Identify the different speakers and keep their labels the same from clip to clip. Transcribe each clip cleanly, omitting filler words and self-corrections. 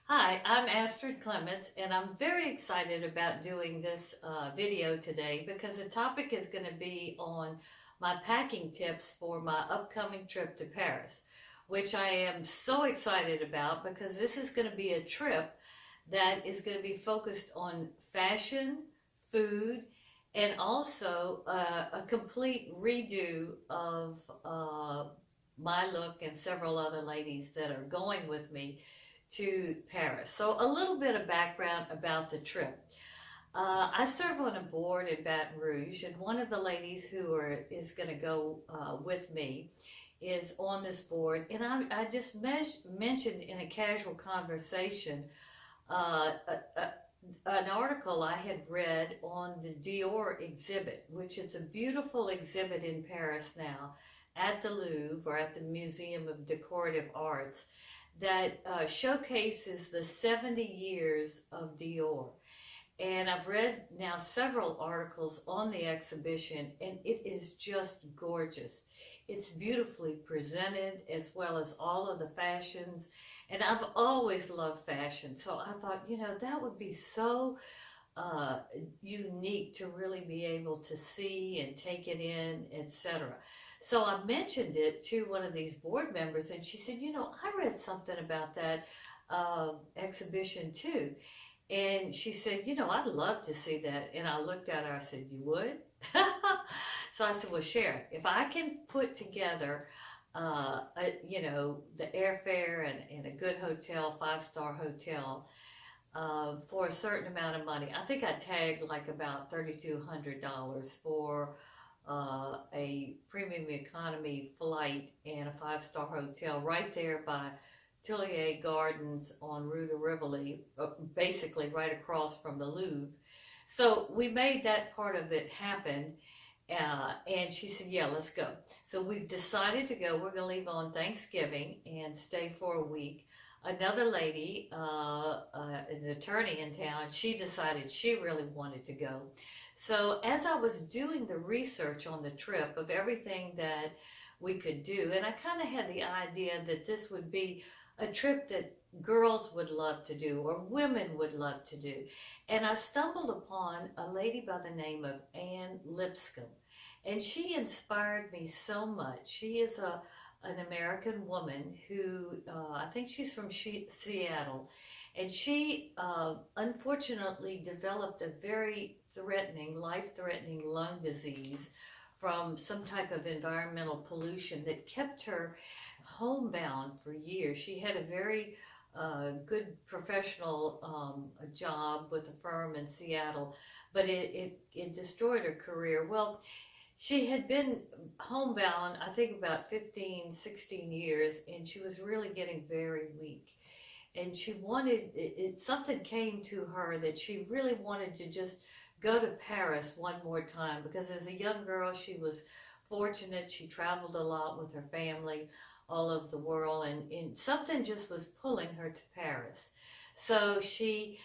Speaker 1: Hi, I'm Astrid Clements, and I'm very excited about doing this video today because the topic is going to be on my packing tips for my upcoming trip to Paris, which I am so excited about because this is going to be a trip that is going to be focused on fashion, food, and also a complete redo of my look and several other ladies that are going with me to Paris. So a little bit of background about the trip. I serve on a board in Baton Rouge, and one of the ladies is going to go with me is on this board. And I just mentioned in a casual conversation an article I had read on the Dior Exhibit, which is a beautiful exhibit in Paris now at the Louvre or at the Museum of Decorative Arts that showcases the 70 years of Dior. And I've read now several articles on the exhibition, and it is just gorgeous. It's beautifully presented, as well as all of the fashions. And I've always loved fashion, so I thought, that would be so unique to really be able to see and take it in, etc. So I mentioned it to one of these board members, and she said, I read something about that exhibition too. And she said, I'd love to see that. And I looked at her, I said, you would? So I said, well, Sharon, if I can put together, the airfare and a good hotel, 5-star hotel, for a certain amount of money. I think I tagged like about $3,200 for a premium economy flight and a 5-star hotel right there by Tuileries Gardens on Rue de Rivoli, basically right across from the Louvre. So we made that part of it happen. And she said, yeah, let's go. So we've decided to go. We're going to leave on Thanksgiving and stay for a week. Another lady, an attorney in town, she decided she really wanted to go. So as I was doing the research on the trip of everything that we could do, and I kind of had the idea that this would be a trip that girls would love to do or women would love to do. And I stumbled upon a lady by the name of Anne Lipscomb, and she inspired me so much. She is an American woman who, I think she's from Seattle, and she unfortunately developed a very life-threatening lung disease from some type of environmental pollution that kept her homebound for years. She had a very good professional job with a firm in Seattle, but it destroyed her career. Well, she had been homebound, I think about 15, 16 years, and she was really getting very weak. And she wanted, something came to her that she really wanted to just go to Paris one more time, because as a young girl, she was fortunate. She traveled a lot with her family all over the world, and something just was pulling her to Paris. So she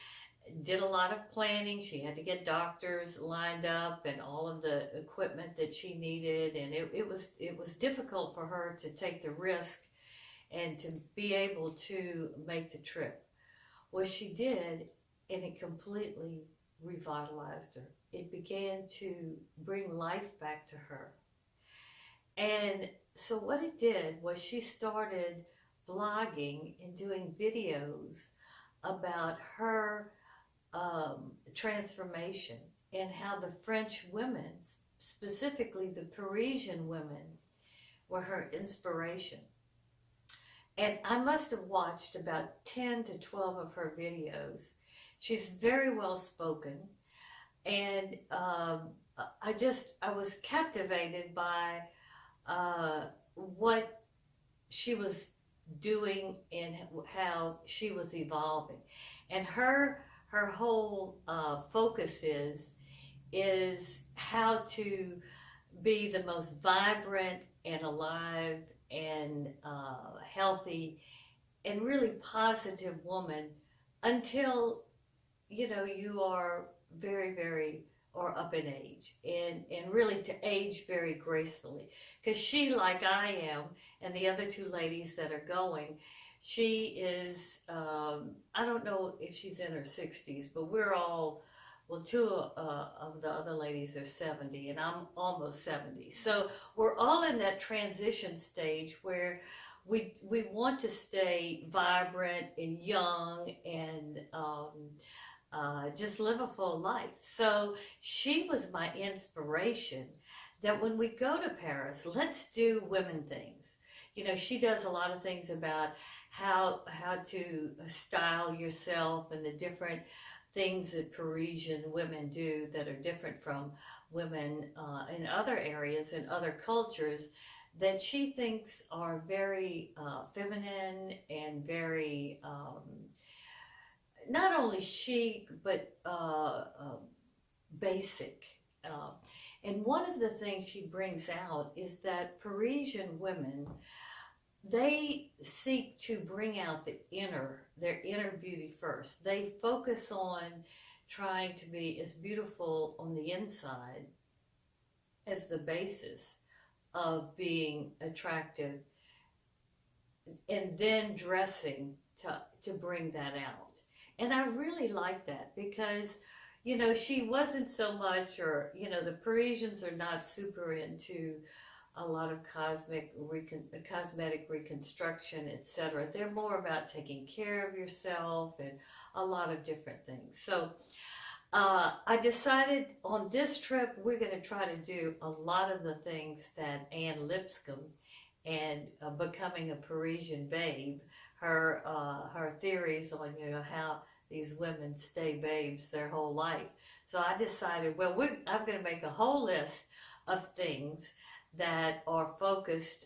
Speaker 1: did a lot of planning. She had to get doctors lined up and all of the equipment that she needed, and it was difficult for her to take the risk and to be able to make the trip. Well, she did, and it completely revitalized her. It began to bring life back to her. And so what it did was she started blogging and doing videos about her transformation and how the French women, specifically the Parisian women, were her inspiration. And I must have watched about 10 to 12 of her videos. She's very well spoken, and I was captivated by what she was doing and how she was evolving. And her whole focus is how to be the most vibrant and alive and healthy and really positive woman until you are very, very or up in age, and really to age very gracefully. Because she, like I am, and the other two ladies that are going, She is, I don't know if she's in her 60s, but we're all, well, two of the other ladies are 70, and I'm almost 70. So we're all in that transition stage where we want to stay vibrant and young and just live a full life. So she was my inspiration that when we go to Paris, let's do women things. You know, she does a lot of things about how to style yourself and the different things that Parisian women do that are different from women in other areas and other cultures that she thinks are very feminine and very not only chic but basic. And one of the things she brings out is that Parisian women, they seek to bring out their inner beauty first. They focus on trying to be as beautiful on the inside as the basis of being attractive, and then dressing to bring that out. And I really like that because, you know, she wasn't so much, or, you know, the Parisians are not super into a lot of cosmetic reconstruction, etc. They're more about taking care of yourself and a lot of different things. So I decided on this trip we're going to try to do a lot of the things that Anne Lipscomb and Becoming a Parisian Babe, her theories on, you know, how these women stay babes their whole life. So I decided, well, I'm going to make a whole list of things that are focused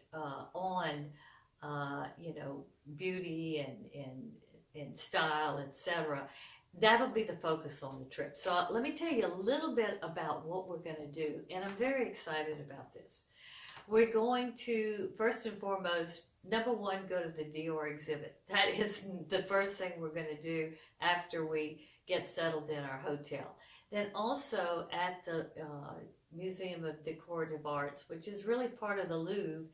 Speaker 1: on, you know, beauty and style, etc. That'll be the focus on the trip. So let me tell you a little bit about what we're going to do, and I'm very excited about this. We're going to, first and foremost, number one, go to the Dior Exhibit. That is the first thing we're going to do after we get settled in our hotel. Then also at the Museum of Decorative Arts, which is really part of the Louvre,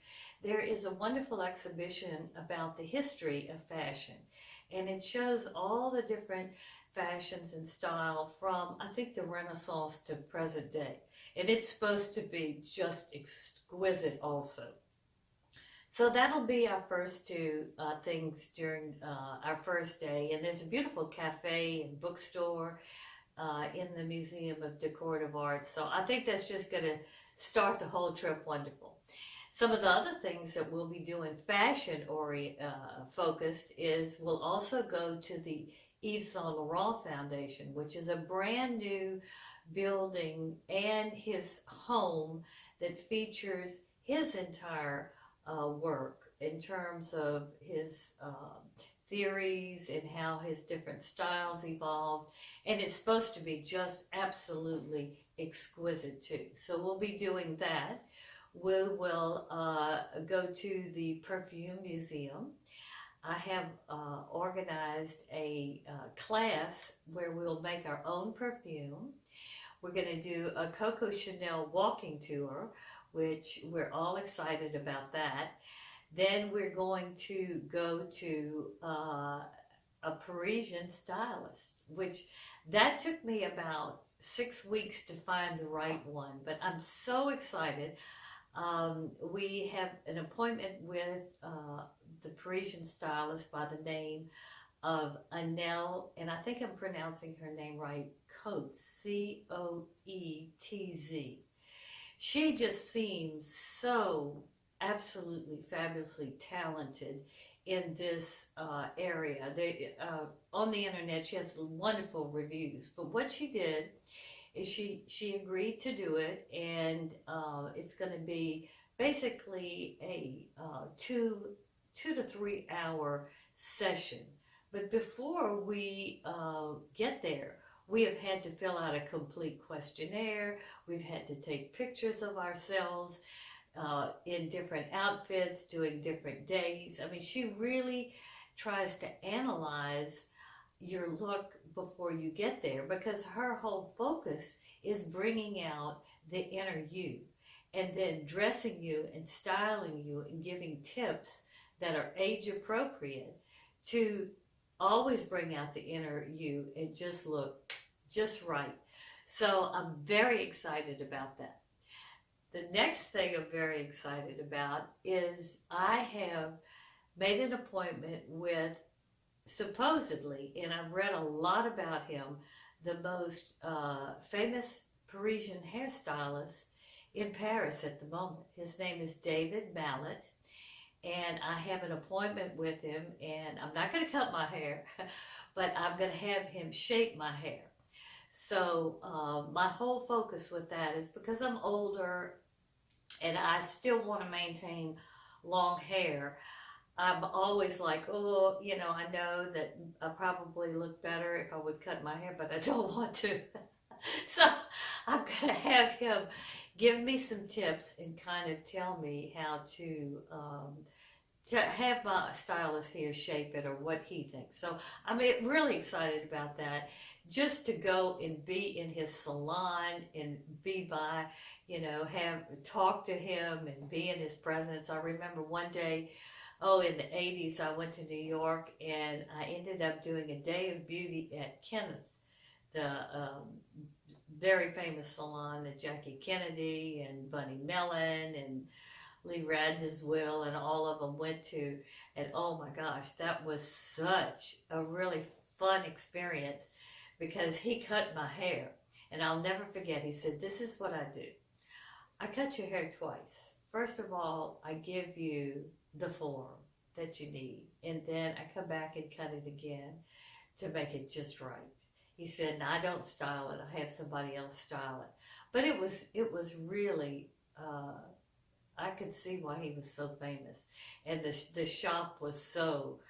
Speaker 1: there is a wonderful exhibition about the history of fashion. And it shows all the different fashions and style from, I think, the Renaissance to present day. And it's supposed to be just exquisite also. So that'll be our first two things during our first day. And there's a beautiful cafe and bookstore in the Museum of Decorative Arts. So I think that's just going to start the whole trip wonderful. Some of the other things that we'll be doing fashion focused is we'll also go to the Yves Saint Laurent Foundation, which is a brand new building and his home that features his entire work in terms of his theories and how his different styles evolved, and it's supposed to be just absolutely exquisite too. So we'll be doing that. We will go to the Perfume Museum. I have organized a class where we'll make our own perfume. We're going to do a Coco Chanel walking tour, which we're all excited about that. Then we're going to go to a Parisian stylist, which that took me about 6 weeks to find the right one, but I'm so excited. We have an appointment with the Parisian stylist by the name of Anel, and I think I'm pronouncing her name right, Coetz, Coetz. She just seems so absolutely fabulously talented in this area. On the internet, she has wonderful reviews, but what she did is she agreed to do it, and it's going to be basically a 2 to 3 hour session. But before we get there, we have had to fill out a complete questionnaire. We've had to take pictures of ourselves in different outfits, doing different days. I mean, she really tries to analyze your look before you get there, because her whole focus is bringing out the inner you and then dressing you and styling you and giving tips that are age appropriate to always bring out the inner you and just look just right. So I'm very excited about that. The next thing I'm very excited about is I have made an appointment with, supposedly, and I've read a lot about him, the most famous Parisian hairstylist in Paris at the moment. His name is David Mallet, and I have an appointment with him, and I'm not going to cut my hair, but I'm going to have him shape my hair. So my whole focus with that is because I'm older and I still want to maintain long hair. I'm always like, oh, you know, I know that I probably look better if I would cut my hair, but I don't want to. So I'm going to have him give me some tips and kind of tell me how to have my stylist here shape it or what he thinks. So I'm really excited about that. Just to go and be in his salon and be by, you know, talk to him and be in his presence. I remember one day, in the 80s, I went to New York and I ended up doing a day of beauty at Kenneth, the very famous salon that Jackie Kennedy and Bunny Mellon and Lee Radnaswil and all of them went to. And oh my gosh, that was such a really fun experience because he cut my hair. And I'll never forget, he said, this is what I do. I cut your hair twice. First of all, I give you the form that you need, and then I come back and cut it again to make it just right. He said, "No, I don't style it. I have somebody else style it." But it was really, I could see why he was so famous, and the shop was so.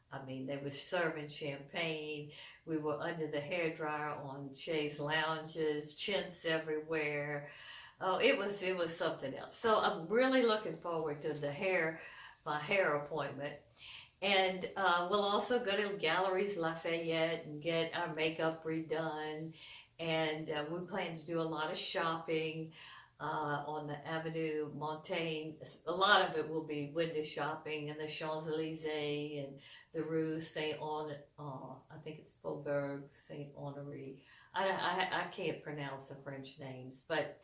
Speaker 1: I mean, they were serving champagne. We were under the hairdryer on chaise lounges, chintz everywhere. Oh, it was something else. So I'm really looking forward to my hair appointment. And we'll also go to Galeries Lafayette and get our makeup redone. And we plan to do a lot of shopping on the Avenue Montaigne. A lot of it will be window shopping in the Champs-Élysées and the Rue Saint-Honoré. I think it's Faubourg Saint-Honoré. I can't pronounce the French names, but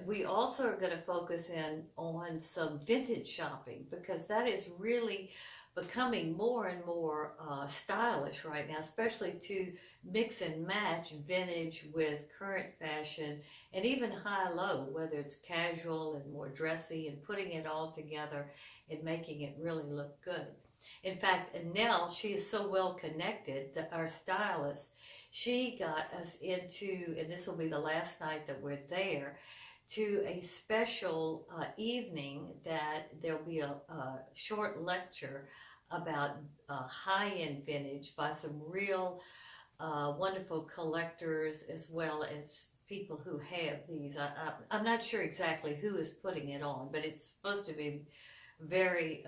Speaker 1: we also are going to focus in on some vintage shopping because that is really becoming more and more stylish right now, especially to mix and match vintage with current fashion and even high-low, whether it's casual and more dressy, and putting it all together and making it really look good. In fact, Nell, she is so well connected, that our stylist, she got us into, and this will be the last night that we're there, to a special evening that there'll be a short lecture about high-end vintage by some real wonderful collectors as well as people who have these. I'm not sure exactly who is putting it on, but it's supposed to be very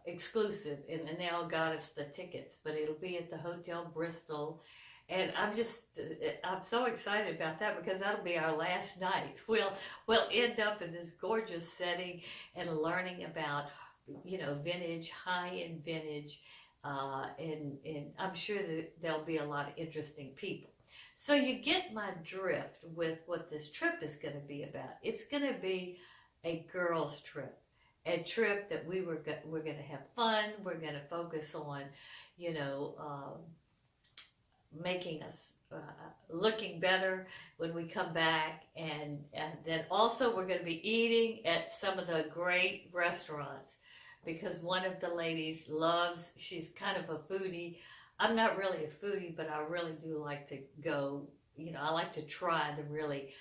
Speaker 1: exclusive, and Nell got us the tickets, but it'll be at the Hotel Bristol. And I'm so excited about that because that'll be our last night. We'll end up in this gorgeous setting and learning about, you know, vintage, high-end vintage, and I'm sure that there'll be a lot of interesting people. So you get my drift with what this trip is going to be about. It's going to be a girls' trip. A trip that we're going to have fun. We're going to focus on, you know, making us looking better when we come back, and then also we're going to be eating at some of the great restaurants because one of the ladies she's kind of a foodie. I'm not really a foodie, but I really do like to go, you know, I like to try the really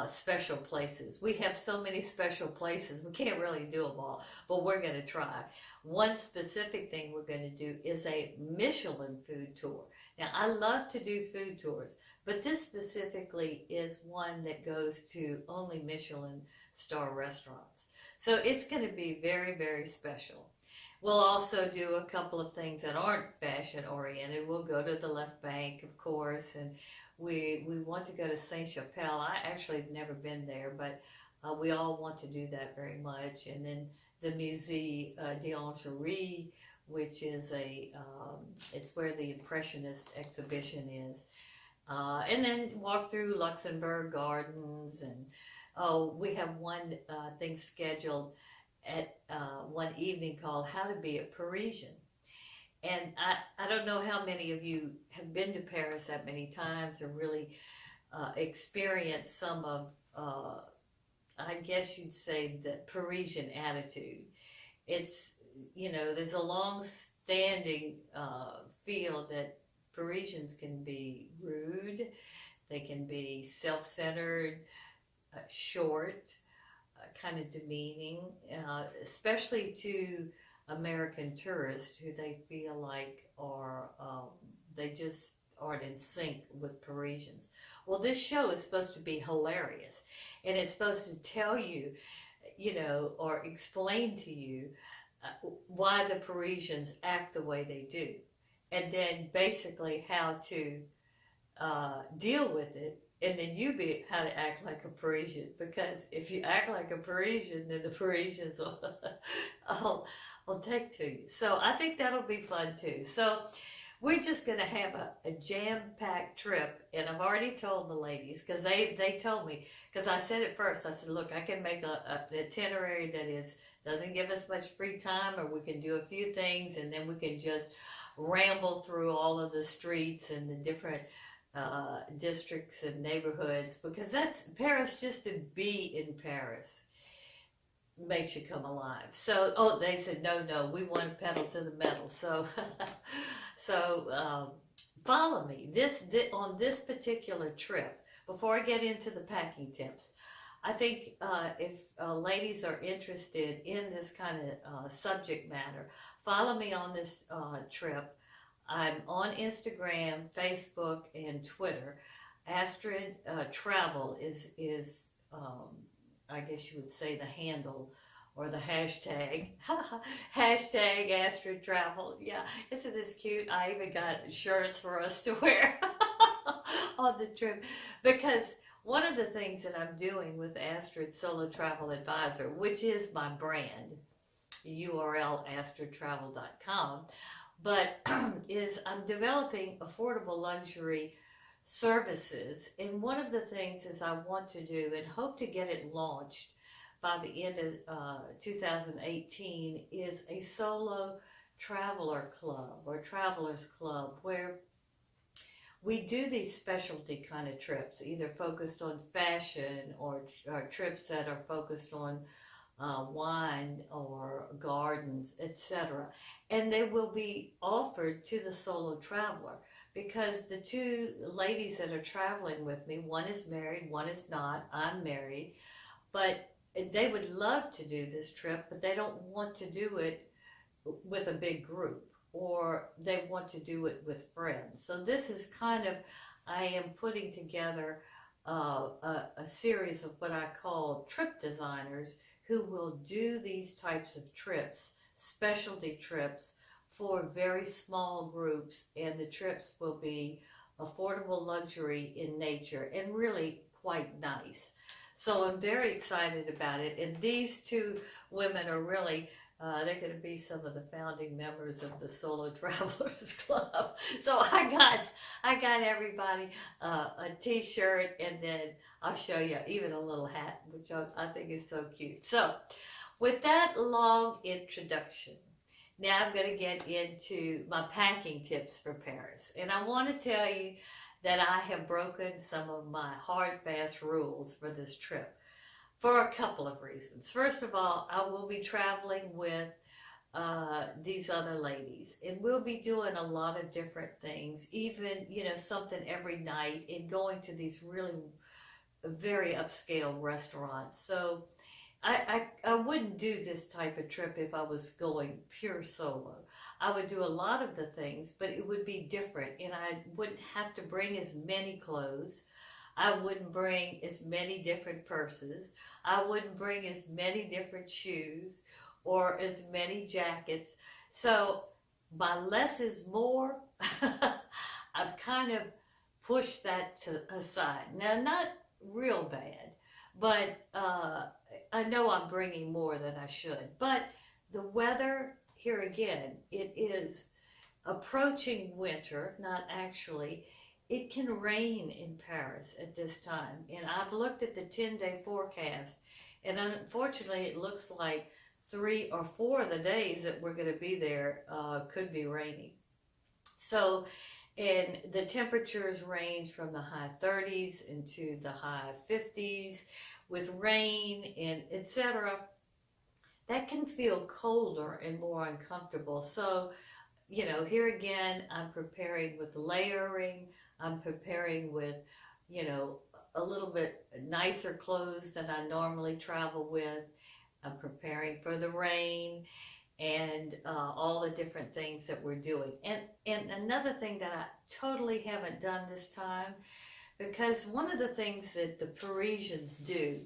Speaker 1: special places. We have so many special places, we can't really do them all, but we're going to try. One specific thing we're going to do is a Michelin food tour. Now, I love to do food tours, but this specifically is one that goes to only Michelin star restaurants. So it's going to be very, very special. We'll also do a couple of things that aren't fashion oriented. We'll go to the Left Bank, of course, and we want to go to Saint-Chapelle. I actually have never been there, but we all want to do that very much. And then the Musée d'Orangerie, which is it's where the Impressionist exhibition is. And then walk through Luxembourg Gardens, and we have one thing scheduled at one evening called How to Be a Parisian. And I don't know how many of you have been to Paris that many times or really experienced some of, I guess you'd say, the Parisian attitude. It's, there's a long-standing feel that Parisians can be rude, they can be self-centered, short, kind of demeaning, especially to American tourists who they feel like they just aren't in sync with Parisians. Well, this show is supposed to be hilarious, and it's supposed to tell you, or explain to you why the Parisians act the way they do, and then basically how to deal with it, and then how to act like a Parisian. Because if you act like a Parisian, then the Parisians will take to you. So I think that'll be fun too. So we're just going to have a jam-packed trip, and I've already told the ladies, because they told me, because I said it first, I said, look, I can make an itinerary that doesn't give us much free time, or we can do a few things, and then we can just ramble through all of the streets and the different districts and neighborhoods, because that's Paris. Just to be in Paris makes you come alive. So, they said, no, we want to pedal to the metal. So, follow me on this particular trip. Before I get into the packing tips, I think if ladies are interested in this kind of subject matter, follow me on this trip. I'm on Instagram, Facebook, and Twitter. Astrid Travel is I guess you would say, the handle or the hashtag. Hashtag Astrid Travel. Yeah, isn't this cute? I even got shirts for us to wear on the trip, because one of the things that I'm doing with Astrid Solo Travel Advisor, which is my brand, URL astridtravel.com, but is I'm developing affordable luxury services, and one of the things is I want to do and hope to get it launched by the end of 2018 is a solo traveler club or travelers club, where we do these specialty kind of trips, either focused on fashion or trips that are focused on wine or gardens, etc. And they will be offered to the solo traveler, because the two ladies that are traveling with me, one is married, one is not. I'm married, but they would love to do this trip, but they don't want to do it with a big group, or they want to do it with friends. So this is kind of, I am putting together a series of what I call trip designers who will do these types of trips, specialty trips, for very small groups, and the trips will be affordable luxury in nature and really quite nice. So I'm very excited about it, and these two women are really, they're going to be some of the founding members of the Solo Travelers Club. So I got everybody a t-shirt, and then I'll show you even a little hat, which I think is so cute. So with that long introduction, now I'm going to get into my packing tips for Paris. And I want to tell you that I have broken some of my hard, fast rules for this trip for a couple of reasons. First of all, I will be traveling with these other ladies, and we'll be doing a lot of different things, even, something every night, and going to these really very upscale restaurants. So I wouldn't do this type of trip if I was going pure solo. I would do a lot of the things, but it would be different, and I wouldn't have to bring as many clothes. I wouldn't bring as many different purses. I wouldn't bring as many different shoes or as many jackets. So by less is more, I've kind of pushed that aside. Now, not real bad, but I know I'm bringing more than I should. But the weather here again, it is approaching winter, not actually. It can rain in Paris at this time. And I've looked at the 10-day forecast, and unfortunately it looks like 3 or 4 of the days that we're going to be there could be rainy. So, and the temperatures range from the high 30s into the high 50s with rain and etc. That can feel colder and more uncomfortable. So, you know, here again, I'm preparing with layering. I'm preparing with, you know, a little bit nicer clothes than I normally travel with. I'm preparing for the rain and all the different things that we're doing. And another thing that I totally haven't done this time, because one of the things that the Parisians do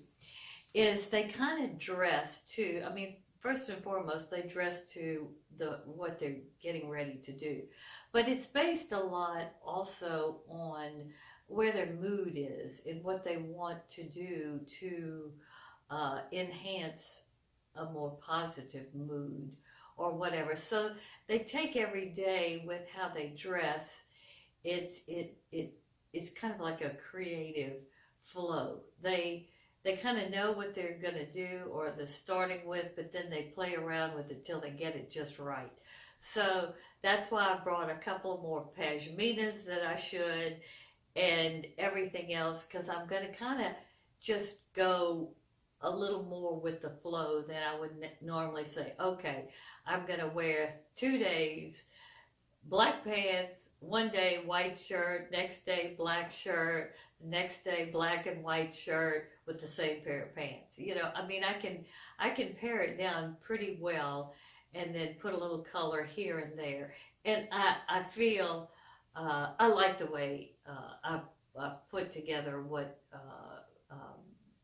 Speaker 1: is they kind of dress to, I mean, first and foremost, they dress to what they're getting ready to do. But it's based a lot also on where their mood is and what they want to do to enhance a more positive mood or whatever. So they take every day with how they dress. It's kind of like a creative flow. They kind of know what they're going to do or they're starting with, but then they play around with it till they get it just right. So that's why I brought a couple more pashminas that I should and everything else, because I'm going to kind of just go a little more with the flow than I would normally say, okay, I'm going to wear 2 days black pants, 1 day white shirt, next day black shirt, next day black and white shirt with the same pair of pants. You know, I mean, I can pare it down pretty well and then put a little color here and there. And I feel, I like the way I put together what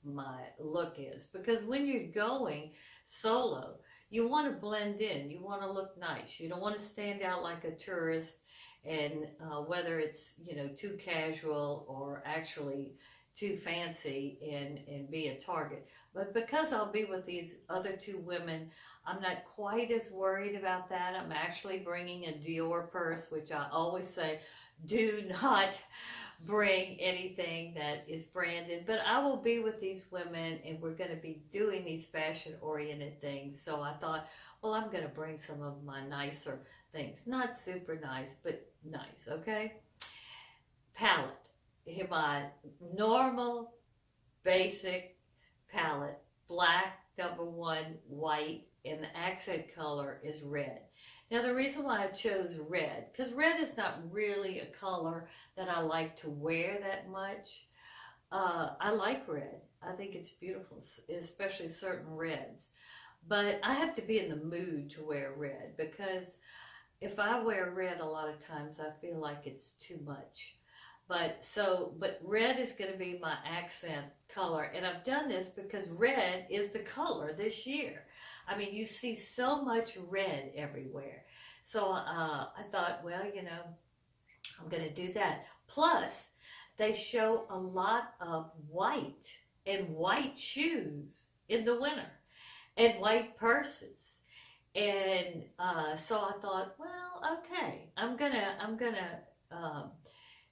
Speaker 1: my look is. Because when you're going solo, you want to blend in. You want to look nice. You don't want to stand out like a tourist. And whether it's, you know, too casual or actually too fancy and be a target. But because I'll be with these other 2 women, I'm not quite as worried about that. I'm actually bringing a Dior purse, which I always say, do not bring anything that is branded. But I will be with these women and we're going to be doing these fashion-oriented things. So I thought, well, I'm going to bring some of my nicer things. Not super nice, but nice, okay? Palette. Here my normal, basic palette. Black, number 1, white, and the accent color is red. Now the reason why I chose red, because red is not really a color that I like to wear that much. I like red. I think it's beautiful, especially certain reds. But I have to be in the mood to wear red, because if I wear red a lot of times I feel like it's too much. But red is going to be my accent color. And I've done this because red is the color this year. I mean, you see so much red everywhere. So I thought, well, you know, I'm going to do that. Plus, they show a lot of white and white shoes in the winter and white purses. And so I thought, well, okay, I'm gonna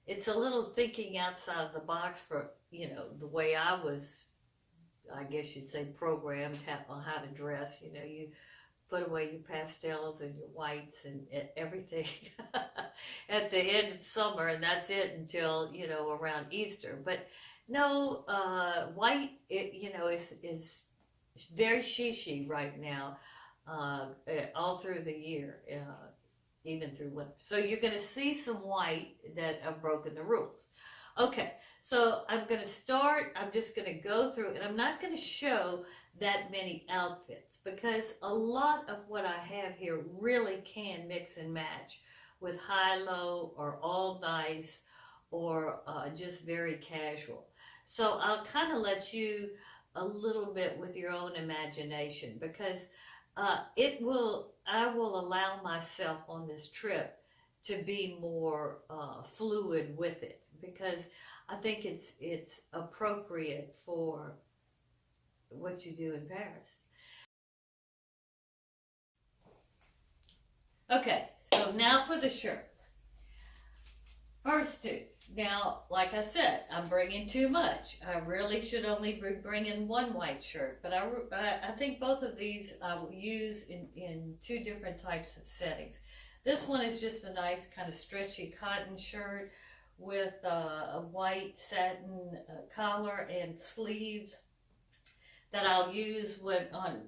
Speaker 1: it's a little thinking outside of the box for, you know, the way I was, I guess you'd say, programmed on how to dress. You know, you put away your pastels and your whites and everything at the end of summer, and that's it until, you know, around Easter. But no, white, you know, is very chic right now, all through the year. Even through winter. So you're going to see some white that have broken the rules. Okay, so I'm going to start, I'm just going to go through, and I'm not going to show that many outfits because a lot of what I have here really can mix and match with high-low or all nice or just very casual. So I'll kind of let you a little bit with your own imagination because I will allow myself on this trip to be more fluid with it because I think it's appropriate for what you do in Paris. Okay, so now for the shirts. First two. Now, like I said, I'm bringing too much. I really should only be bringing one white shirt, but I think both of these I will use in two different types of settings. This one is just a nice kind of stretchy cotton shirt with a white satin collar and sleeves that I'll use when on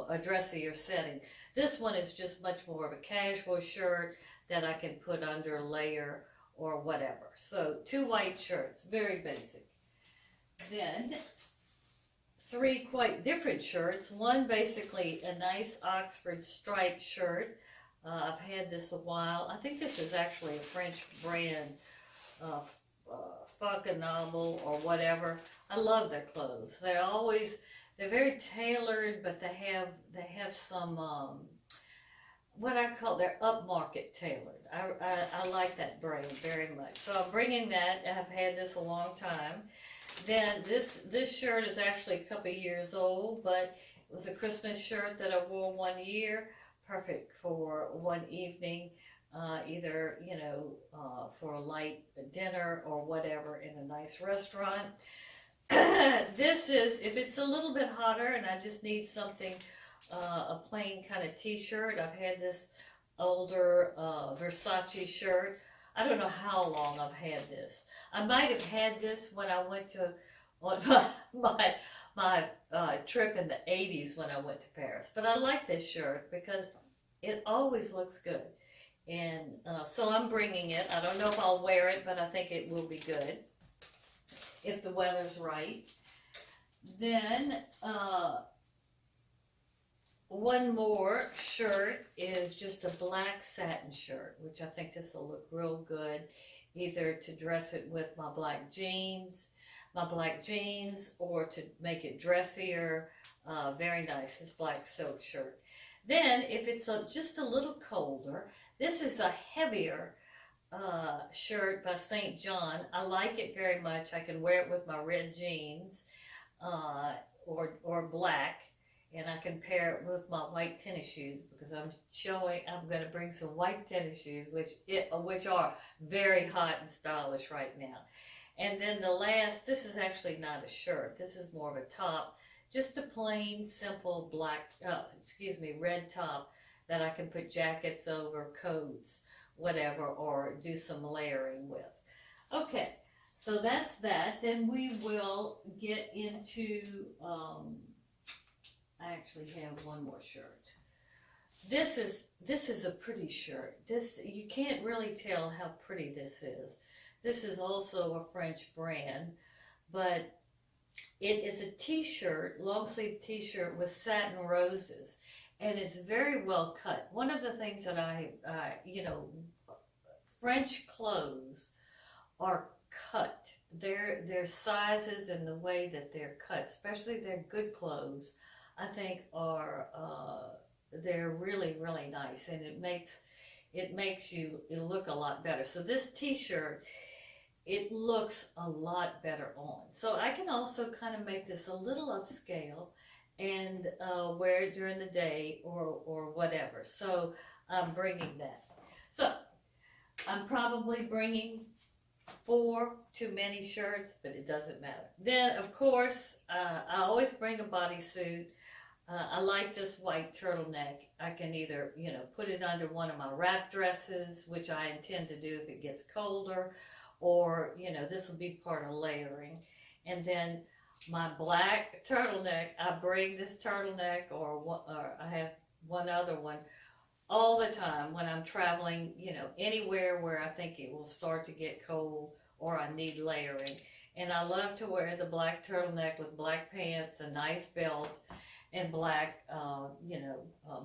Speaker 1: a dressier setting. This one is just much more of a casual shirt that I can put under a layer or whatever. So two white shirts, very basic. Then three quite different shirts. One basically a nice Oxford striped shirt. I've had this a while. I think this is actually a French brand, Novel or whatever. I love their clothes. They're very tailored, but they have some what I call they're upmarket tailored. I like that brand very much. So I'm bringing that. I've had this a long time. Then this shirt is actually a couple of years old, but it was a Christmas shirt that I wore one year. Perfect for one evening, either for a light dinner or whatever in a nice restaurant. This is, if it's a little bit hotter and I just need something, a plain kind of t-shirt. I've had this older Versace shirt. I don't know how long I've had this. I might have had this when I went on my trip in the 80s when I went to Paris. But I like this shirt because it always looks good. And so I'm bringing it. I don't know if I'll wear it, but I think it will be good if the weather's right. Then one more shirt is just a black satin shirt, which I think this will look real good, either to dress it with my black jeans, or to make it dressier. Very nice, this black silk shirt. Then, if it's just a little colder, this is a heavier shirt by St. John. I like it very much. I can wear it with my red jeans or black, and I can pair it with my white tennis shoes because I'm going to bring some white tennis shoes, which are very hot and stylish right now. And then the last, this is actually not a shirt. This is more of a top. Just a plain, simple red top that I can put jackets over, coats, whatever, or do some layering with. Okay, so that's that. Then we will get into, I actually have one more shirt. This is a pretty shirt. You can't really tell how pretty this is. This is also a French brand, but it is a t-shirt, long sleeve t-shirt with satin roses, and it's very well cut. One of the things that French clothes are cut. Their sizes and the way that they're cut, especially their good clothes, I think they're really, really nice, and it makes you look a lot better. So this t-shirt, it looks a lot better on. So I can also kind of make this a little upscale and wear it during the day or whatever. So I'm bringing that. So I'm probably bringing 4 too many shirts, but it doesn't matter. Then, of course, I always bring a bodysuit. I like this white turtleneck. I can either, put it under one of my wrap dresses, which I intend to do if it gets colder, or, this will be part of layering. And then my black turtleneck, I bring this turtleneck or I have one other one all the time when I'm traveling, anywhere where I think it will start to get cold or I need layering. And I love to wear the black turtleneck with black pants, a nice belt, and black,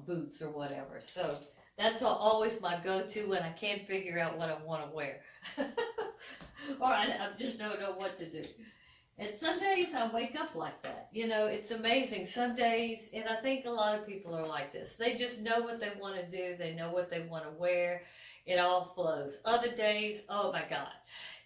Speaker 1: boots or whatever. So that's always my go-to when I can't figure out what I want to wear. Or I just don't know what to do. And some days I wake up like that. It's amazing. Some days, and I think a lot of people are like this, they just know what they want to do. They know what they want to wear. It all flows. Other days, oh my God,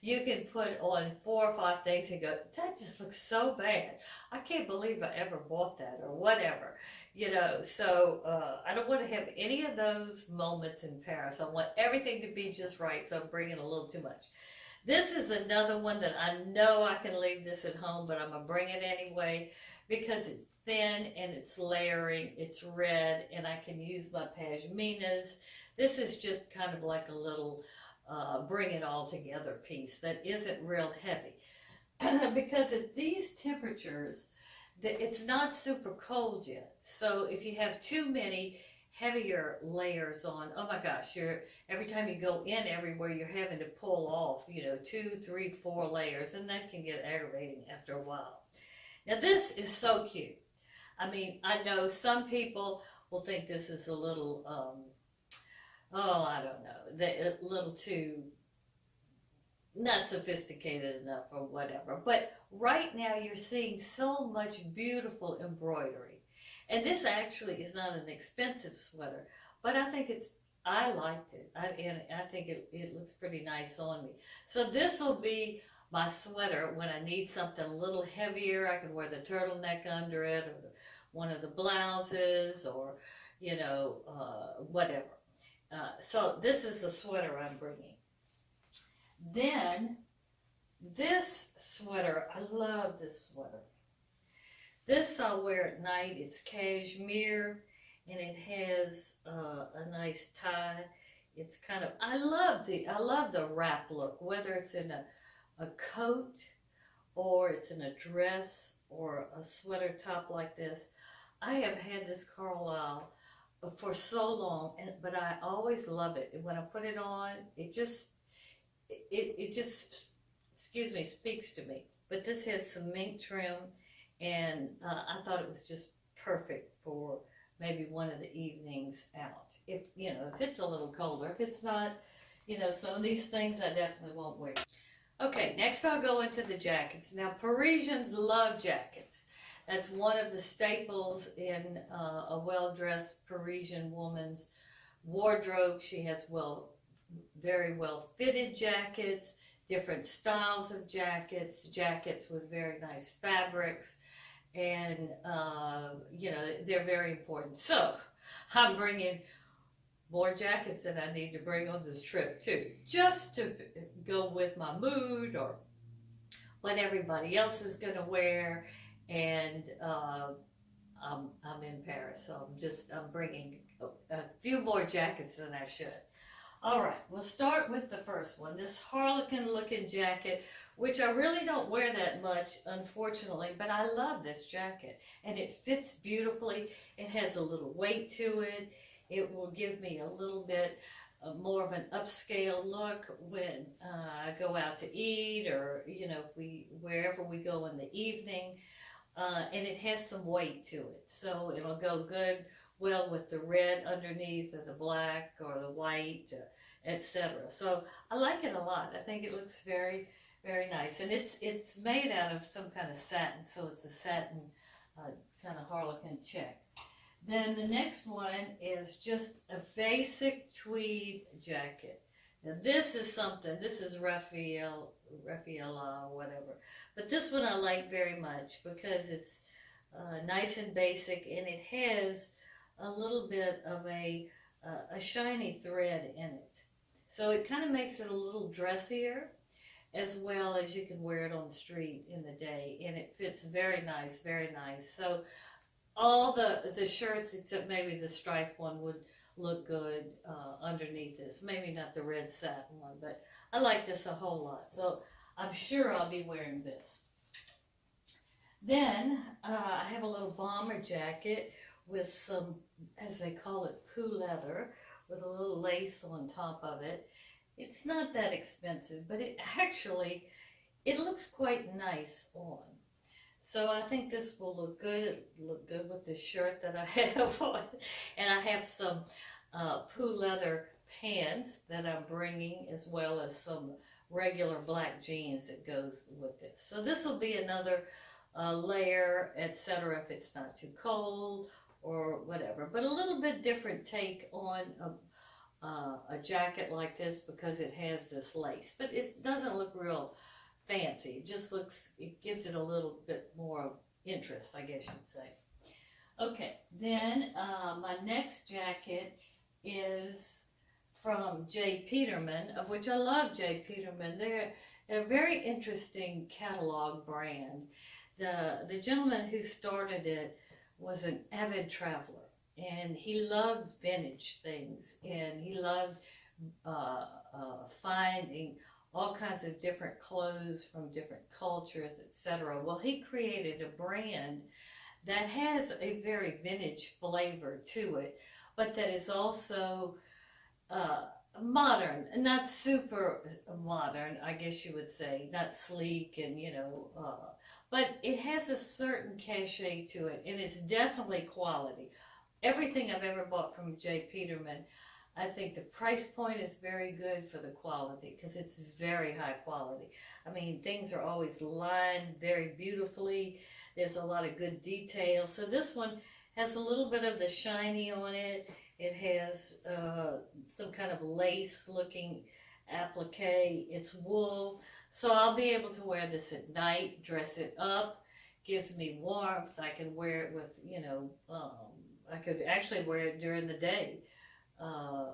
Speaker 1: you can put on 4 or 5 things and go, that just looks so bad. I can't believe I ever bought that or whatever, you know. So I don't want to have any of those moments in Paris. I want everything to be just right, so I'm bringing a little too much. This is another one that I know I can leave this at home, but I'm going to bring it anyway because it's thin and it's layering, it's red, and I can use my pashminas. This is just kind of like a little bring it all together piece that isn't real heavy. Because at these temperatures, it's not super cold yet. So if you have too many heavier layers on, oh my gosh, every time you go in everywhere, you're having to pull off, you know, 2, 3, 4 layers, and that can get aggravating after a while. Now this is so cute. I mean, I know some people will think this is a little, I don't know, a little too not sophisticated enough or whatever. But right now you're seeing so much beautiful embroidery. And this actually is not an expensive sweater, but I think I liked it. And I think it looks pretty nice on me. So this will be my sweater when I need something a little heavier. I can wear the turtleneck under it, or one of the blouses, or, you know, whatever. So this is the sweater I'm bringing. Then this sweater, I love this sweater. This I'll wear at night. It's cashmere and it has a nice tie. It's kind of, I love the wrap look, whether it's in a coat or it's in a dress or a sweater top like this. I have had this Carlisle for so long, but I always love it. And when I put it on, it just, excuse me, speaks to me. But this has some mink trim, and I thought it was just perfect for maybe one of the evenings out. If, you know, if it's a little colder. If it's not, you know, some of these things I definitely won't wear. Okay, next I'll go into the jackets. Now, Parisians love jackets. That's one of the staples in a well-dressed Parisian woman's wardrobe. She has very well-fitted jackets, different styles of jackets, jackets with very nice fabrics, and, you know, they're very important. So, I'm bringing more jackets than I need to bring on this trip, too, just to go with my mood or what everybody else is going to wear. And I'm in Paris, so I'm bringing a few more jackets than I should. All right, we'll start with the first one, this harlequin-looking jacket, which I really don't wear that much, unfortunately, but I love this jacket, and it fits beautifully. It has a little weight to it. It will give me a little bit more of an upscale look when I go out to eat, or, you know, wherever we go in the evening. And it has some weight to it, so it'll go well with the red underneath, or the black, or the white, etc. So I like it a lot. I think it looks very, very nice, and it's made out of some kind of satin, so it's a satin kind of harlequin check. Then the next one is just a basic tweed jacket. Now this is something, this is Raffaella or whatever. But this one I like very much because it's nice and basic, and it has a little bit of a shiny thread in it. So it kind of makes it a little dressier, as well as you can wear it on the street in the day, and it fits very nice, very nice. So all the shirts, except maybe the striped one, would look good underneath this. Maybe not the red satin one, but I like this a whole lot. So I'm sure I'll be wearing this. Then I have a little bomber jacket with some, as they call it, pou leather, with a little lace on top of it. It's not that expensive, but it looks quite nice on. So I think this will look good. It'll look good with this shirt that I have on. And I have some pou leather pants that I'm bringing, as well as some regular black jeans that goes with this. So this will be another layer, etc., if it's not too cold or whatever. But a little bit different take on a jacket like this because it has this lace, but it doesn't look real fancy. It just looks, it gives it a little bit more of interest, I guess you'd say. Okay, then my next jacket is from J. Peterman, of which I love J. Peterman. They're a very interesting catalog brand. The gentleman who started it was an avid traveler, and he loved vintage things, and he loved finding all kinds of different clothes from different cultures, etc. Well, he created a brand that has a very vintage flavor to it, but that is also modern, not super modern, I guess you would say, not sleek and, you know, but it has a certain cachet to it, and it's definitely quality. Everything I've ever bought from J. Peterman, I think the price point is very good for the quality, because it's very high quality. I mean, things are always lined very beautifully. There's a lot of good detail. So this one has a little bit of the shiny on it. It has some kind of lace looking applique. It's wool. So I'll be able to wear this at night, dress it up, gives me warmth. I can wear it with, you know, I could actually wear it during the day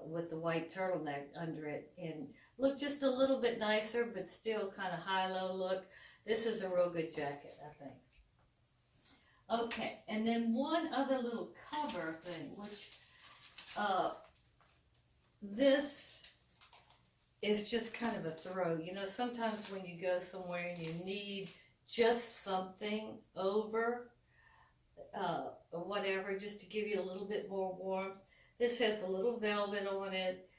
Speaker 1: with the white turtleneck under it and look just a little bit nicer, but still kind of high-low look. This is a real good jacket, I think. Okay, and then one other little cover thing, which this is just kind of a throw. You know, sometimes when you go somewhere and you need just something over or whatever, just to give you a little bit more warmth. This has a little velvet on it,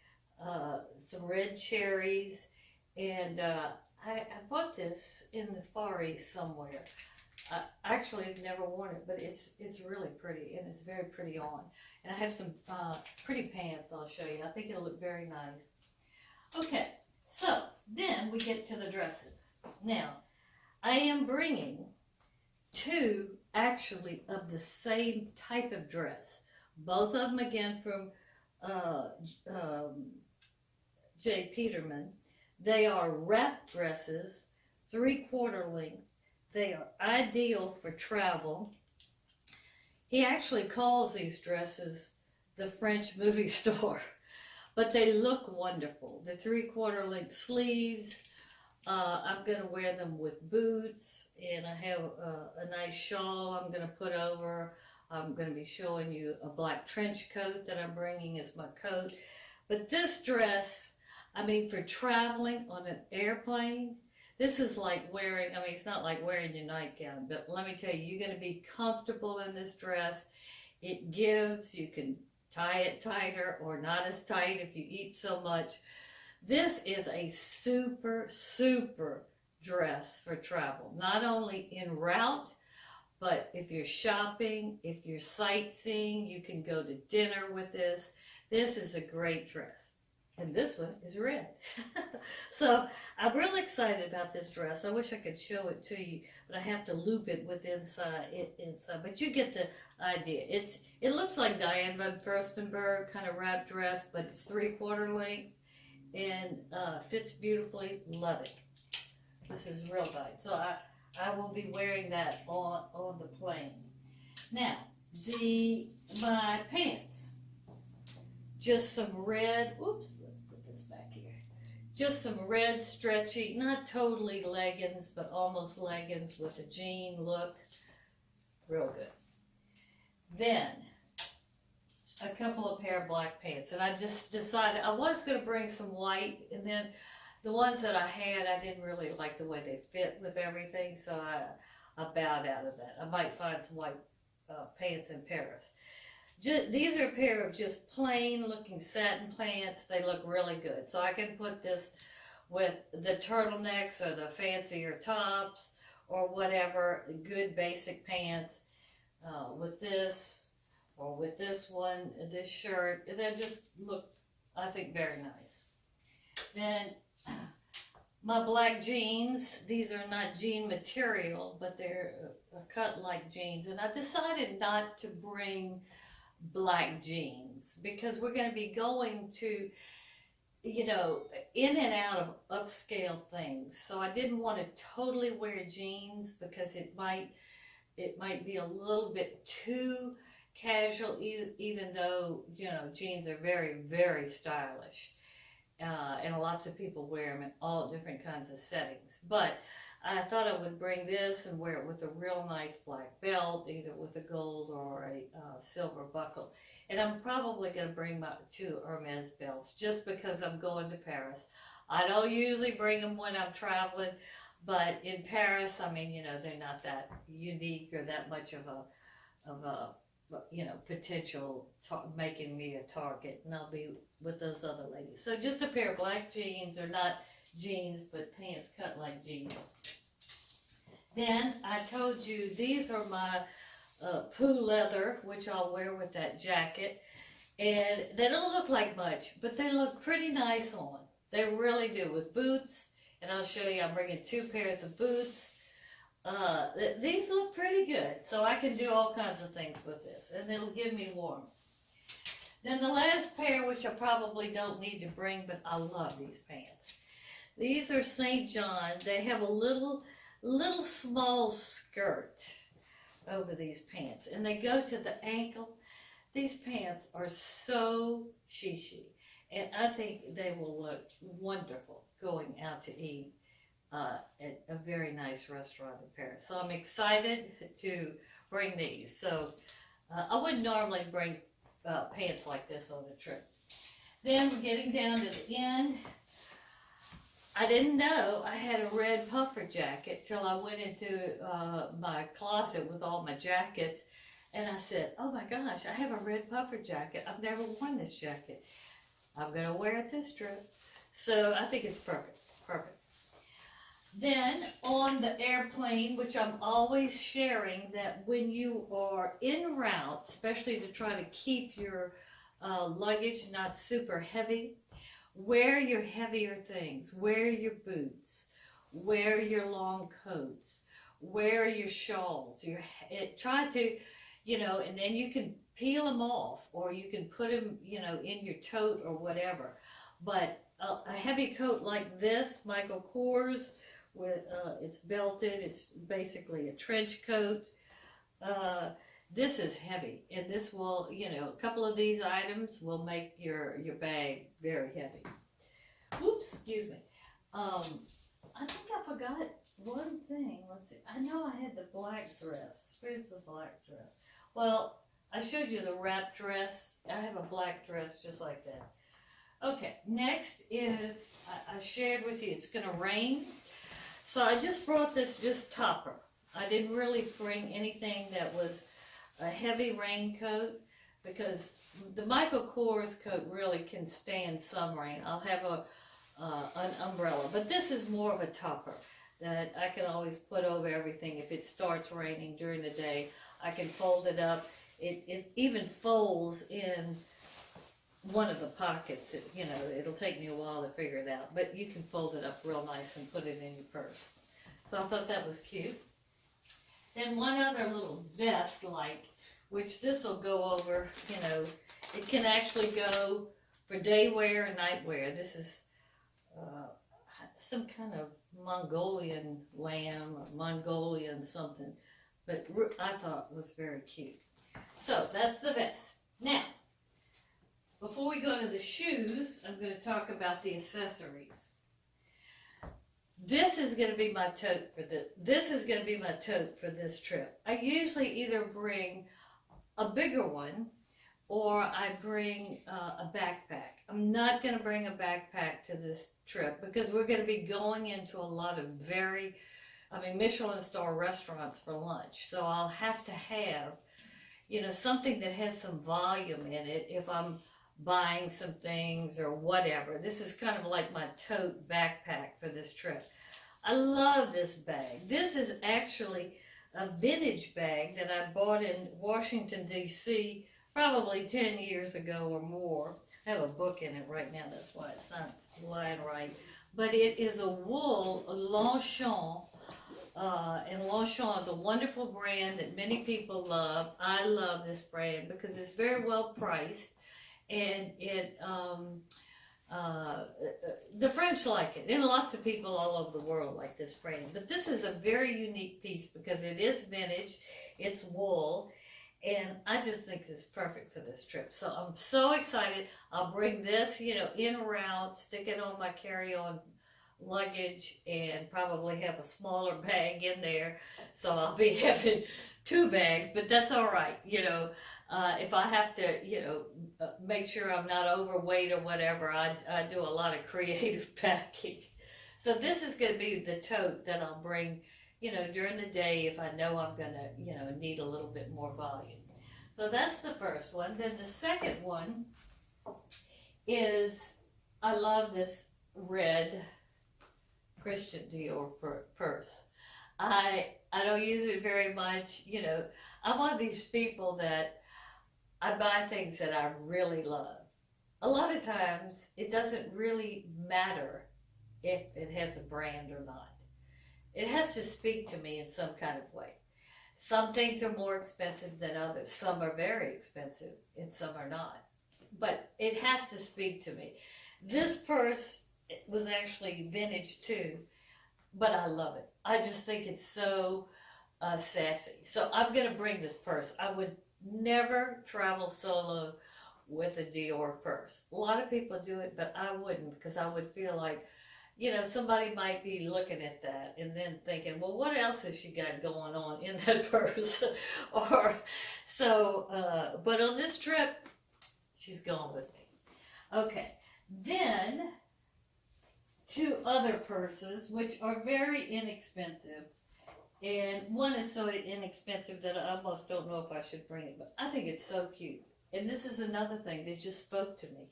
Speaker 1: some red cherries, and I bought this in the Far East somewhere. I actually have never worn it, but it's really pretty, and it's very pretty on. And I have some pretty pants I'll show you. I think it'll look very nice. Okay, so then we get to the dresses. Now, I am bringing two actually of the same type of dress. Both of them again from J. Peterman. They are wrap dresses, 3/4 length. They are ideal for travel. He actually calls these dresses the French movie store, but they look wonderful. The 3/4 length sleeves. I'm going to wear them with boots, and I have a nice shawl I'm going to put over. I'm going to be showing you a black trench coat that I'm bringing as my coat. But this dress, I mean, for traveling on an airplane, this is like wearing, I mean, it's not like wearing your nightgown, but let me tell you, you're going to be comfortable in this dress. It gives, you can tie it tighter or not as tight if you eat so much. This is a super, super dress for travel. Not only en route, but if you're shopping, if you're sightseeing, you can go to dinner with this. This is a great dress. And this one is red. So I'm really excited about this dress. I wish I could show it to you, but I have to loop it with inside. But you get the idea. It looks like Diane von Furstenberg kind of wrap dress, but it's 3/4 length and fits beautifully. Love it. This is real nice. So I will be wearing that on the plane. Now, my pants. Just some red, oops, let's put this back here. Just some red stretchy, not totally leggings, but almost leggings with a jean look. Real good. Then, a couple of pair of black pants. And I just decided I was going to bring some white, and then the ones that I had, I didn't really like the way they fit with everything, so I bowed out of that. I might find some white pants in Paris. These are a pair of just plain looking satin pants. They look really good. So I can put this with the turtlenecks or the fancier tops or whatever, good basic pants with this or with this one, this shirt. They just look, I think, very nice. Then my black jeans, these are not jean material, but they're cut like jeans. And I decided not to bring black jeans because we're going to be going to, you know, in and out of upscale things. So I didn't want to totally wear jeans because it might be a little bit too casual, even though, you know, jeans are very, very stylish. And lots of people wear them in all different kinds of settings. But I thought I would bring this and wear it with a real nice black belt, either with a gold or a silver buckle. And I'm probably going to bring my 2 Hermes belts just because I'm going to Paris. I don't usually bring them when I'm traveling, but in Paris, I mean, you know, they're not that unique or that much of a you know, potential making me a target, and I'll be with those other ladies. So just a pair of black jeans, or not jeans, but pants cut like jeans. Then I told you these are my poo leather, which I'll wear with that jacket. And they don't look like much, but they look pretty nice on. They really do, with boots. And I'll show you, I'm bringing 2 pairs of boots. These look pretty good, so I can do all kinds of things with this, and it'll give me warmth. Then the last pair, which I probably don't need to bring, but I love these pants. These are St. John. They have a little small skirt over these pants, and they go to the ankle. These pants are so chic, and I think they will look wonderful going out to eat at a very nice restaurant in Paris. So I'm excited to bring these. So I wouldn't normally bring pants like this on a trip. Then we're getting down to the end. I didn't know I had a red puffer jacket till I went into my closet with all my jackets, and I said, oh my gosh, I have a red puffer jacket. I've never worn this jacket. I'm going to wear it this trip. So I think it's perfect. Perfect. Then on the airplane, which I'm always sharing, that when you are en route, especially to try to keep your luggage not super heavy, wear your heavier things, wear your boots, wear your long coats, wear your shawls, try to, you know, and then you can peel them off, or you can put them, you know, in your tote or whatever. But a heavy coat like this, Michael Kors, with it's belted, it's basically a trench coat. This is heavy, and this will, you know, a couple of these items will make your bag very heavy. Whoops, excuse me. I think I forgot one thing. Let's see. I know I had the black dress. Where's the black dress? Well, I showed you the wrap dress. I have a black dress just like that. Okay, next is, I shared with you, it's going to rain. So I just brought this just topper. I didn't really bring anything that was a heavy raincoat because the Michael Kors coat really can stand some rain. I'll have an umbrella, but this is more of a topper that I can always put over everything. If it starts raining during the day, I can fold it up. It even folds in one of the pockets. You know, it'll take me a while to figure it out, but you can fold it up real nice and put it in your purse. So I thought that was cute. Then one other little vest, which this will go over, you know, it can actually go for day wear and night wear. This is some kind of Mongolian lamb or Mongolian something, but I thought was very cute. So that's the vest. Now, before we go to the shoes, I'm going to talk about the accessories. This is going to be my tote for this trip. I usually either bring a bigger one or I bring a backpack. I'm not going to bring a backpack to this trip because we're going to be going into a lot of Michelin star restaurants for lunch. So I'll have to have, you know, something that has some volume in it if I'm buying some things or whatever. This is kind of like my tote backpack for this trip. I love this bag. This is actually a vintage bag that I bought in Washington, D.C. probably 10 years ago or more. I have a book in it right now, that's why it's not lying right. But it is a wool Longchamp and Longchamp is a wonderful brand that many people love. I love this brand because it's very well priced, and the French like it, and lots of people all over the world like this brand. But this is a very unique piece because it is vintage, it's wool, and I just think it's perfect for this trip. So I'm so excited. I'll bring this, in route, stick it on my carry-on luggage, and probably have a smaller bag in there. So I'll be having 2 bags, but that's all right. If I have to, make sure I'm not overweight or whatever, I do a lot of creative packing. So this is going to be the tote that I'll bring, during the day if I know I'm going to, need a little bit more volume. So that's the first one. Then the second one is, I love this red Christian Dior purse. I don't use it very much. I'm one of these people that I buy things that I really love. A lot of times it doesn't really matter if it has a brand or not. It has to speak to me in some kind of way. Some things are more expensive than others. Some are very expensive and some are not. But it has to speak to me. This purse was actually vintage too, but I love it. I just think it's so sassy. So I'm going to bring this purse. I would never travel solo with a Dior purse. A lot of people do it, but I wouldn't, because I would feel like, somebody might be looking at that and then thinking, well, what else has she got going on in that purse? But on this trip, she's going with me. Okay, then 2 other purses, which are very inexpensive. And one is so inexpensive that I almost don't know if I should bring it, but I think it's so cute. And this is another thing that just spoke to me.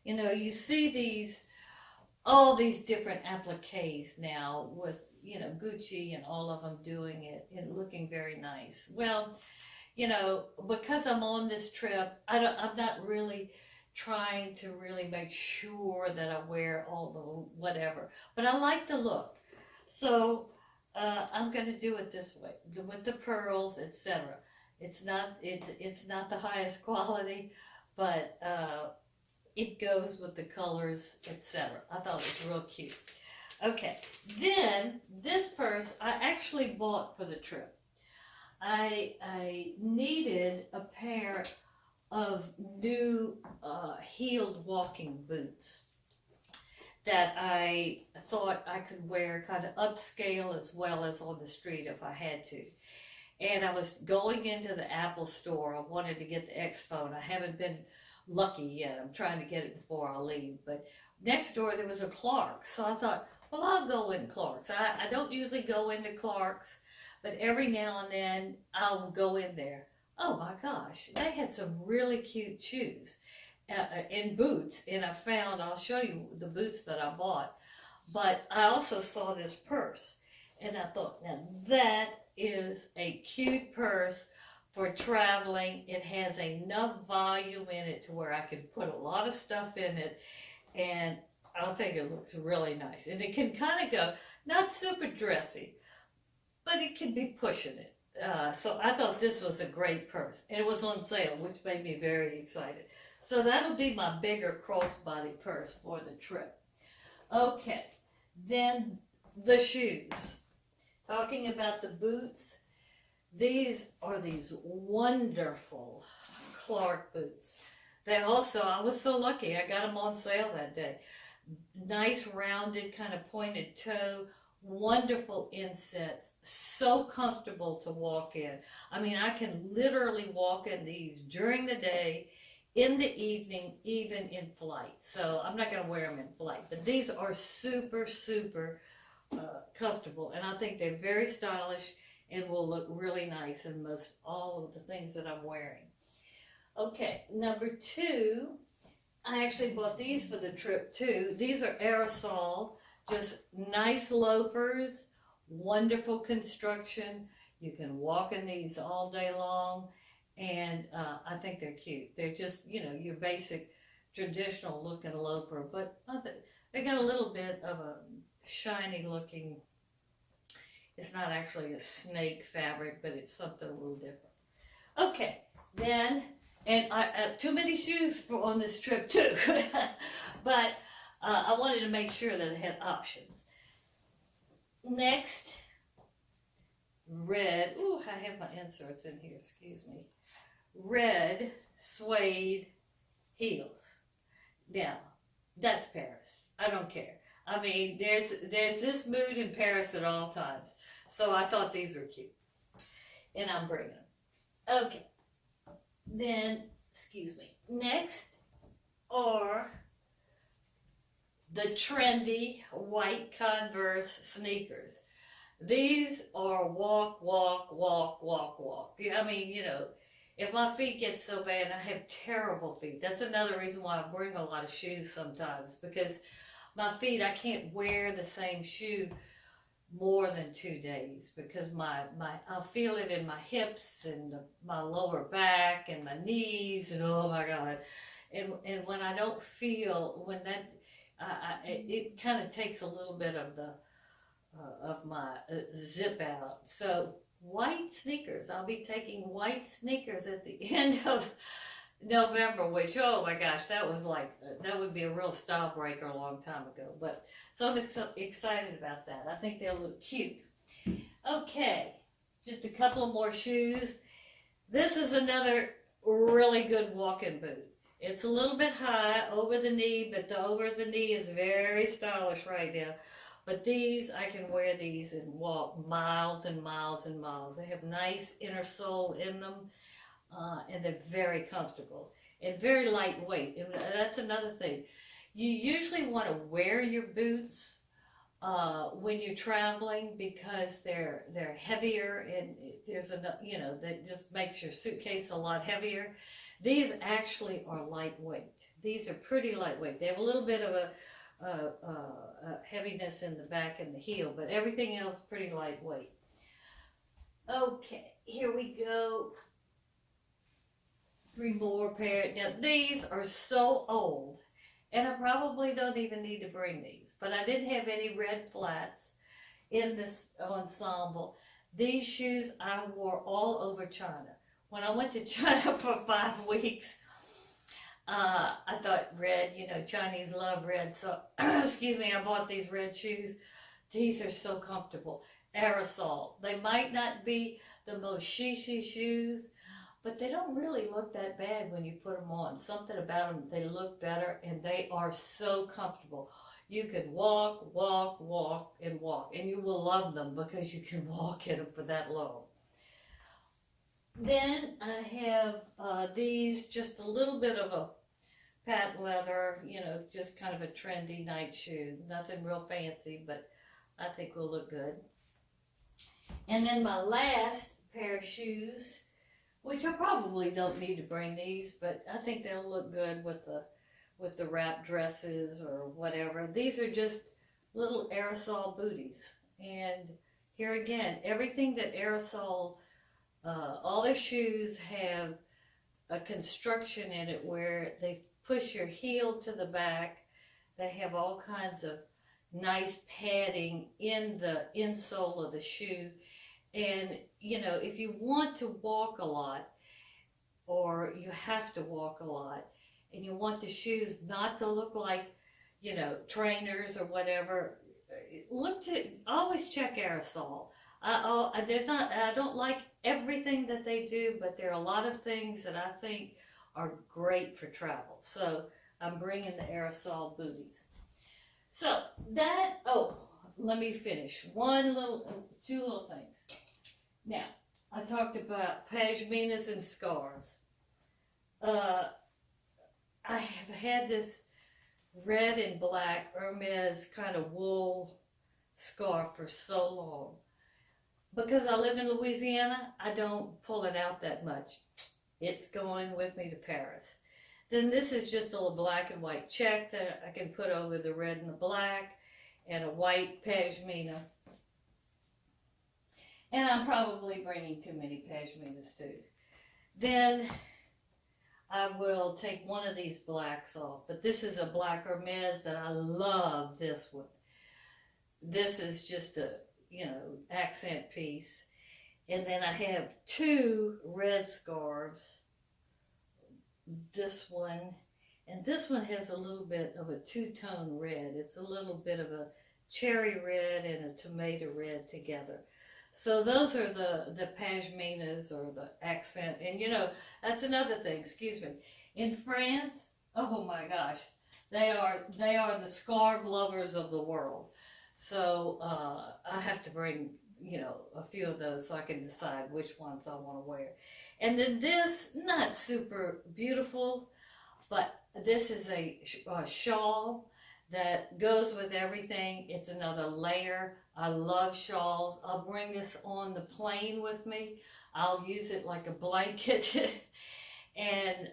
Speaker 1: You see all these different appliques now with, Gucci and all of them doing it and looking very nice. Well, because I'm on this trip, I'm not really trying to really make sure that I wear all the whatever, but I like the look. So I'm going to do it this way, with the pearls, etc. It's not the highest quality, but it goes with the colors, etc. I thought it was real cute. Okay, then this purse I actually bought for the trip. I needed a pair of new heeled walking boots that I thought I could wear kind of upscale as well as on the street if I had to. And I was going into the Apple store. I wanted to get the X phone. I haven't been lucky yet. I'm trying to get it before I leave. But next door there was a Clark's. So I thought, well, I'll go in Clark's. I don't usually go into Clark's, but every now and then I'll go in there. Oh my gosh, they had some really cute shoes and boots. And I'll show you the boots that I bought. But I also saw this purse. And I thought, now that is a cute purse for traveling. It has enough volume in it to where I can put a lot of stuff in it, and I think it looks really nice. And it can kind of go, not super dressy, but it can be pushing it. So I thought this was a great purse, and it was on sale, which made me very excited. So that'll be my bigger crossbody purse for the trip. Okay, then the shoes. Talking about the boots, these are these wonderful Clark boots. I was so lucky, I got them on sale that day. Nice rounded, kind of pointed toe, wonderful insets, so comfortable to walk in. I mean, I can literally walk in these during the day, in the evening, even in flight. So I'm not going to wear them in flight, but these are super, super comfortable, and I think they're very stylish and will look really nice in most all of the things that I'm wearing. Okay, number 2, I actually bought these for the trip too. These are Aerosol, just nice loafers, wonderful construction. You can walk in these all day long, and I think they're cute. They're just, your basic traditional looking loafer, but they got a little bit of a shiny looking, It's not actually a snake fabric, but it's something a little different. Okay, then, and I have too many shoes for on this trip too, but I wanted to make sure that I had options. Next, red. Ooh, I have my inserts in here. Excuse me. Red suede heels. Now, that's Paris. I don't care. I mean, there's this mood in Paris at all times. So I thought these were cute. And I'm bringing them. Okay. Then, excuse me. Next are the trendy white Converse sneakers. These are walk, walk, walk, walk, walk. I mean, you know, if my feet get so bad, I have terrible feet. That's another reason why I bring a lot of shoes sometimes, because my feet, I can't wear the same shoe more than 2 days, because I'll feel it in my hips and my lower back and my knees, and oh my God. And when I don't feel, when that, it kind of takes a little bit of my zip out. So white sneakers. I'll be taking white sneakers at the end of November, which, oh my gosh, that would be a real style breaker a long time ago. But so I'm excited about that. I think they'll look cute. Okay, just a couple of more shoes. This is another really good walking boot. It's a little bit high over the knee, but the over the knee is very stylish right now. But these, I can wear these and walk miles and miles and miles. They have nice inner sole in them, and they're very comfortable and very lightweight. And that's another thing. You usually want to wear your boots when you're traveling, because they're heavier, and there's enough, you know, that just makes your suitcase a lot heavier. These actually are lightweight. These are pretty lightweight. They have a little bit of a heaviness in the back and the heel, but everything else pretty lightweight. Okay, here we go. 3 more pair. Now these are so old, and I probably don't even need to bring these, but I didn't have any red flats in this ensemble. These shoes I wore all over China. When I went to China for 5 weeks, I thought red, you know, Chinese love red. So, excuse me, I bought these red shoes. These are so comfortable. Aerosol. They might not be the most chic shoes, but they don't really look that bad when you put them on. Something about them, they look better, and they are so comfortable. You can walk, walk, walk, and walk, and you will love them because you can walk in them for that long. Then I have these, just a little bit of a patent leather, you know, just kind of a trendy night shoe. Nothing real fancy, but I think will look good. And then my last pair of shoes, which I probably don't need to bring these, but I think they'll look good with the wrap dresses or whatever. These are just little Aerosol Booties. And here again, everything that Aerosol, all their shoes have a construction in it where they push your heel to the back. They have all kinds of nice padding in the insole of the shoe. And, you know, if you want to walk a lot, or you have to walk a lot, and you want the shoes not to look like, you know, trainers or whatever, always check Aerosol. I don't like everything that they do, but there are a lot of things that I think are great for travel. So I'm bringing the Aerosol Booties. So that, let me finish. Two little things. Now, I talked about pashminas and scarves. I have had this red and black Hermes kind of wool scarf for so long. Because I live in Louisiana, I don't pull it out that much. It's going with me to Paris. Then this is just a little black and white check that I can put over the red and the black, and a white pashmina. And I'm probably bringing too many pashminas too. Then I will take one of these blacks off. But this is a black Hermes that I love, this one. This is just accent piece. And then I have two red scarves. This one, and this one has a little bit of a two-tone red. It's a little bit of a cherry red and a tomato red together. So those are the pashminas, or the accent. And that's another thing, excuse me. In France, oh my gosh, they are the scarf lovers of the world. So I have to bring a few of those so I can decide which ones I want to wear. And then this, not super beautiful, but this is a shawl that goes with everything. It's another layer. I love shawls. I'll bring this on the plane with me. I'll use it like a blanket. And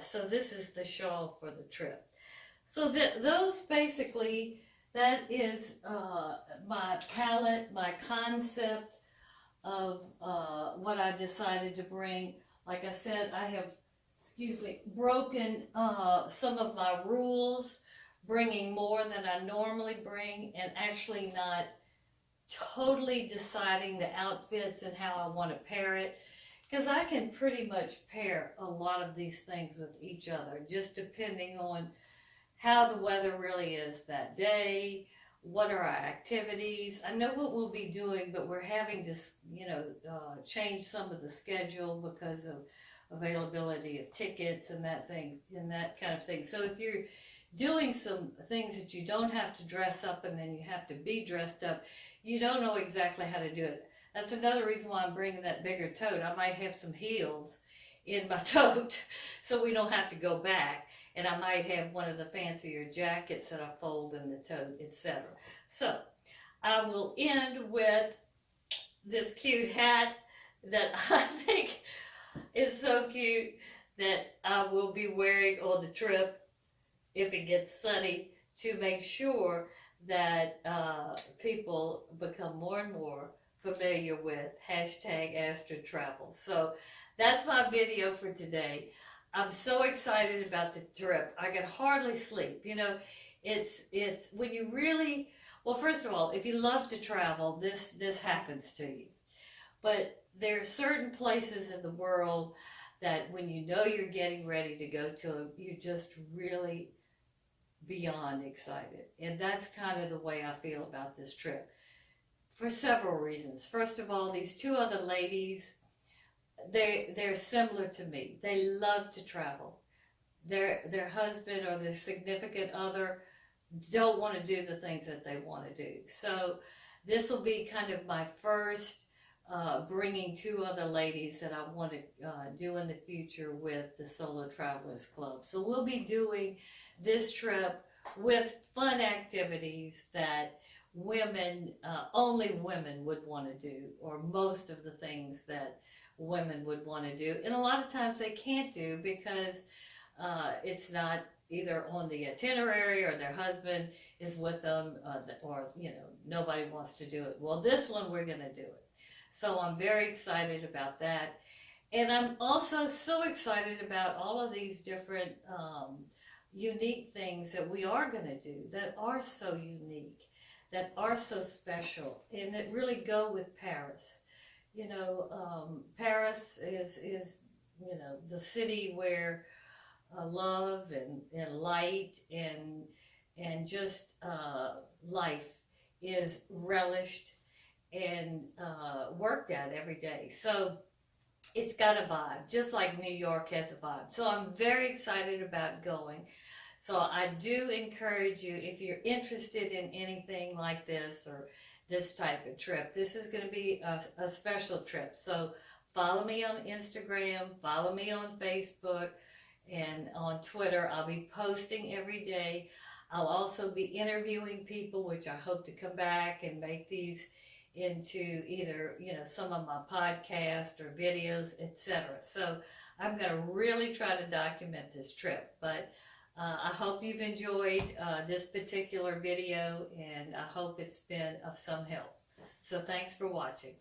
Speaker 1: so this is the shawl for the trip. So those basically, that is my palette, my concept of what I decided to bring. Like I said, I have, broken some of my rules, bringing more than I normally bring, and actually not totally deciding the outfits and how I want to pair it. Because I can pretty much pair a lot of these things with each other, just depending on how the weather really is that day, what are our activities. I know what we'll be doing, but we're having to, change some of the schedule because of availability of tickets and that kind of thing. So if you're doing some things that you don't have to dress up and then you have to be dressed up, you don't know exactly how to do it. That's another reason why I'm bringing that bigger tote. I might have some heels in my tote so we don't have to go back. And I might have one of the fancier jackets that I fold in the tote, etc. So I will end with this cute hat that I think is so cute that I will be wearing on the trip if it gets sunny, to make sure that people become more and more familiar with #Astrid Travel. So that's my video for today. I'm so excited about the trip. I can hardly sleep. It's when you really, well, first of all, if you love to travel, this happens to you. But there are certain places in the world that when you're getting ready to go to them, you're just really beyond excited. And that's kind of the way I feel about this trip, for several reasons. First of all, these two other ladies, they're similar to me. They love to travel. Their husband or their significant other don't want to do the things that they want to do. So this will be kind of my first bringing two other ladies that I want to do in the future with the Solo Travelers Club. So we'll be doing this trip with fun activities that only women would want to do, or most of the things that women would want to do. And a lot of times they can't do because it's not either on the itinerary, or their husband is with them, or nobody wants to do it. Well, this one we're going to do it. So I'm very excited about that. And I'm also so excited about all of these different unique things that we are going to do that are so unique, that are so special, and that really go with Paris. Paris is the city where love and light and just life is relished and worked at every day. So it's got a vibe, just like New York has a vibe. So I'm very excited about going. So I do encourage you, if you're interested in anything like this or this type of trip, this is going to be a special trip. So follow me on Instagram, follow me on Facebook, and on Twitter. I'll be posting every day. I'll also be interviewing people, which I hope to come back and make these into either, some of my podcasts or videos, etc. So I'm going to really try to document this trip. But I hope you've enjoyed this particular video, and I hope it's been of some help. So thanks for watching.